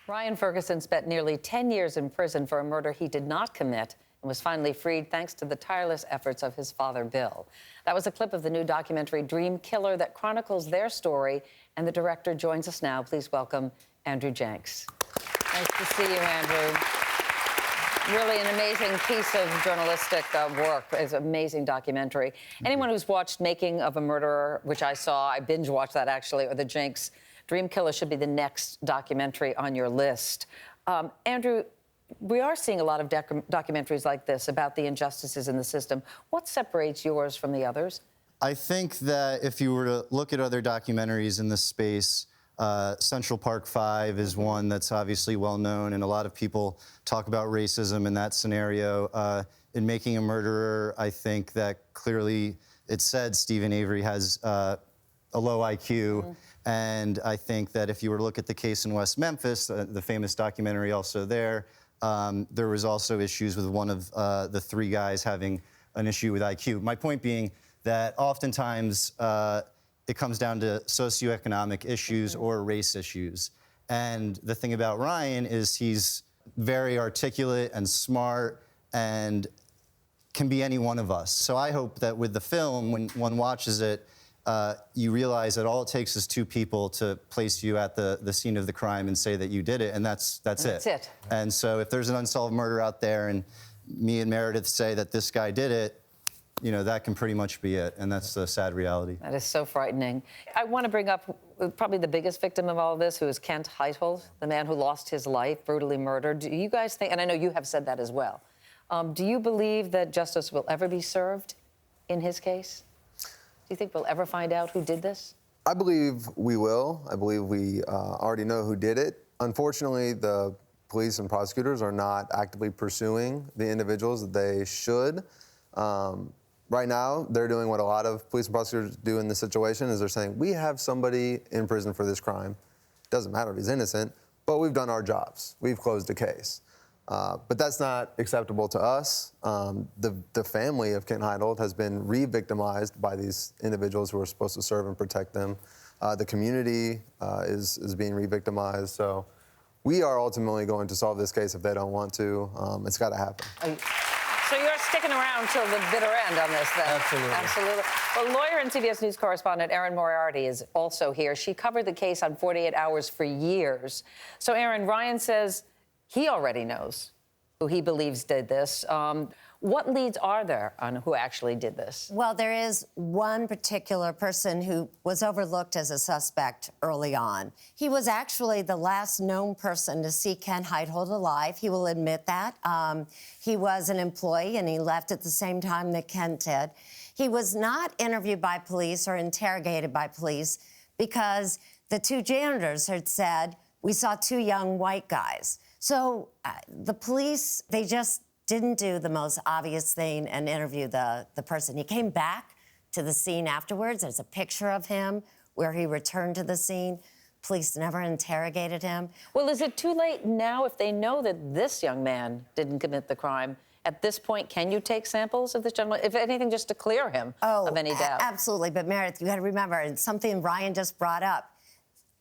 Ryan Ferguson spent nearly 10 years in prison for a murder he did not commit and was finally freed thanks to the tireless efforts of his father, Bill. That was a clip of the new documentary Dream Killer that chronicles their story, and the director joins us now. Please welcome Andrew Jenks. Nice to see you, Andrew. Really an amazing piece of journalistic work. It's an amazing documentary. Anyone who's watched Making of a Murderer, which I saw, I binge-watched that actually, or the Jenks, Dream Killer should be the next documentary on your list. Andrew, we are seeing a lot of documentaries like this about the injustices in the system. What separates yours from the others? I think that if you were to look at other documentaries in this space, Central Park 5 is one that's obviously well known, and a lot of people talk about racism in that scenario. In Making a Murderer, I think that clearly it said Stephen Avery has a low IQ, and I think that if you were to look at the case in West Memphis, the famous documentary also there was also issues with one of the three guys having an issue with IQ. My point being that oftentimes it comes down to socioeconomic issues or race issues. And the thing about Ryan is he's very articulate and smart and can be any one of us. So I hope that with the film, when one watches it, you realize that all it takes is two people to place you at the scene of the crime and say that you did it, and that's it. And so if there's an unsolved murder out there and me and Meredith say that this guy did it, you know, that can pretty much be it, and that's the sad reality. That is so frightening. I want to bring up probably the biggest victim of all of this, who is Kent Hyde, the man who lost his life, brutally murdered. Do you guys think, and I know you have said that as well, do you believe that justice will ever be served in his case? Do you think we'll ever find out who did this? I believe we will. I believe we already know who did it. Unfortunately, the police and prosecutors are not actively pursuing the individuals that they should. Right now, they're doing what a lot of police and prosecutors do in this situation, is they're saying, we have somebody in prison for this crime. Doesn't matter if he's innocent, but we've done our jobs. We've closed the case. But that's not acceptable to us. The family of Kent Hyde has been re-victimized by these individuals who are supposed to serve and protect them. The community is being re-victimized. So we are ultimately going to solve this case if they don't want to. It's got to happen. So you're sticking around till the bitter end on this, then? Absolutely. Absolutely. Well, lawyer and CBS News correspondent Erin Moriarty is also here. She covered the case on 48 Hours for years. So, Erin, Ryan says he already knows who he believes did this. What leads are there on who actually did this? Well, there is one particular person who was overlooked as a suspect early on. He was actually the last known person to see Kent Hyde alive. He will admit that. He was an employee, and he left at the same time that Kent did. He was not interviewed by police or interrogated by police because the two janitors had said, we saw two young white guys. So the police, they just didn't do the most obvious thing and interview the person. He came back to the scene afterwards. There's a picture of him where he returned to the scene. Police never interrogated him. Well, is it too late now if they know that this young man didn't commit the crime? At this point, can you take samples of this gentleman, if anything, just to clear him of any doubt? Absolutely. But, Meredith, you got to remember, and something Ryan just brought up,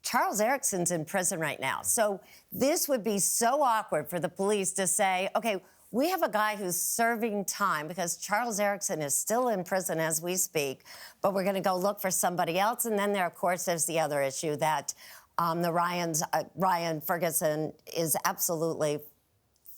Charles Erickson's in prison right now. So this would be so awkward for the police to say, okay, we have a guy who's serving time because Charles Erickson is still in prison as we speak, but we're going to go look for somebody else. And then there, of course, there's the other issue that Ryan Ferguson is absolutely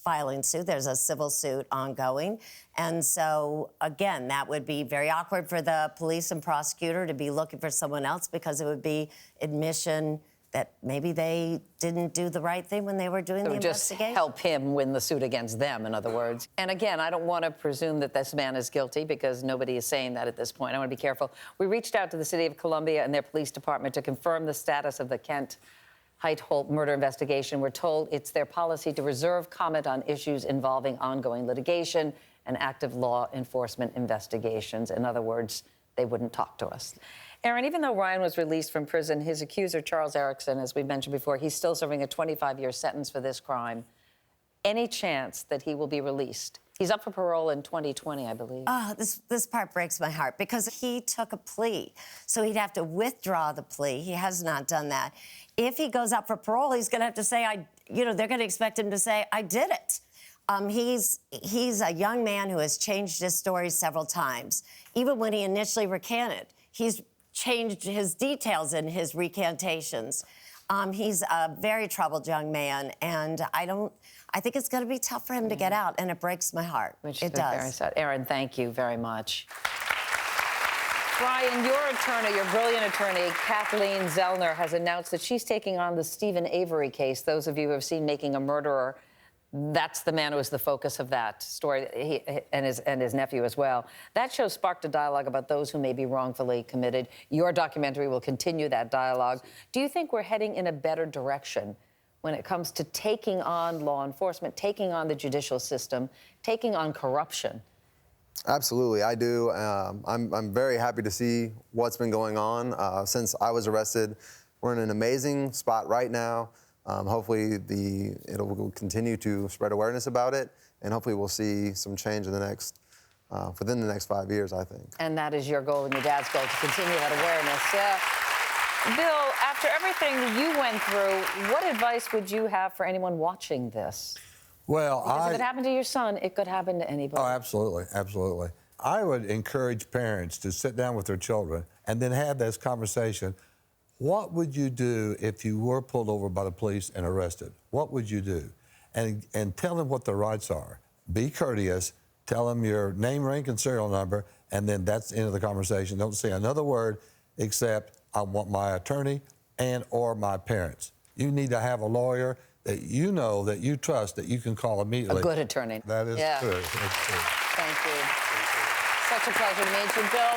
filing suit. There's a civil suit ongoing. And so, again, that would be very awkward for the police and prosecutor to be looking for someone else because it would be admission that maybe they didn't do the right thing when they were doing the investigation. Just help him win the suit against them, in other words. And again, I don't want to presume that this man is guilty because nobody is saying that at this point. I want to be careful. We reached out to the city of Columbia and their police department to confirm the status of the Kent Hyde murder investigation. We're told it's their policy to reserve comment on issues involving ongoing litigation and active law enforcement investigations. In other words, they wouldn't talk to us. Erin, even though Ryan was released from prison, his accuser, Charles Erickson, as we mentioned before, he's still serving a 25-year sentence for this crime. Any chance that he will be released? He's up for parole in 2020, I believe. Oh, this part breaks my heart because he took a plea. So he'd have to withdraw the plea. He has not done that. If he goes up for parole, he's going to have to say, they're going to expect him to say, I did it. He's a young man who has changed his story several times. Even when he initially recanted, he's changed his details in his recantations. He's a very troubled young man, and I think it's going to be tough for him to get out, and it breaks my heart. Which it is does. very sad. Aaron, thank you very much. Brian, your attorney, your brilliant attorney, Kathleen Zellner, has announced that she's taking on the Stephen Avery case. Those of you who have seen Making a Murderer, that's the man who was the focus of that story, and his nephew as well. That show sparked a dialogue about those who may be wrongfully committed. Your documentary will continue that dialogue. Do you think we're heading in a better direction when it comes to taking on law enforcement, taking on the judicial system, taking on corruption? Absolutely, I do. I'm very happy to see what's been going on since I was arrested. We're in an amazing spot right now. Hopefully, it'll continue to spread awareness about it, and hopefully, we'll see some change in within the next 5 years, I think. And that is your goal and your dad's goal, to continue that awareness. Bill, after everything that you went through, what advice would you have for anyone watching this? Well, Because if it happened to your son, it could happen to anybody. Oh, absolutely, absolutely. I would encourage parents to sit down with their children and then have this conversation. What would you do if you were pulled over by the police and arrested? What would you do? And tell them what their rights are. Be courteous. Tell them your name, rank, and serial number, and then that's the end of the conversation. Don't say another word except, I want my attorney and/or my parents. You need to have a lawyer that you know, that you trust, that you can call immediately. A good attorney. That is true. That's true. Thank you. Such a pleasure to meet you, Bill.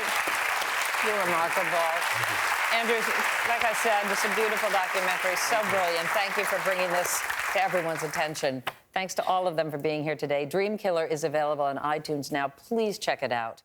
You're remarkable. Andrew, like I said, this is a beautiful documentary, so brilliant. Thank you for bringing this to everyone's attention. Thanks to all of them for being here today. Dream Killer is available on iTunes now. Please check it out.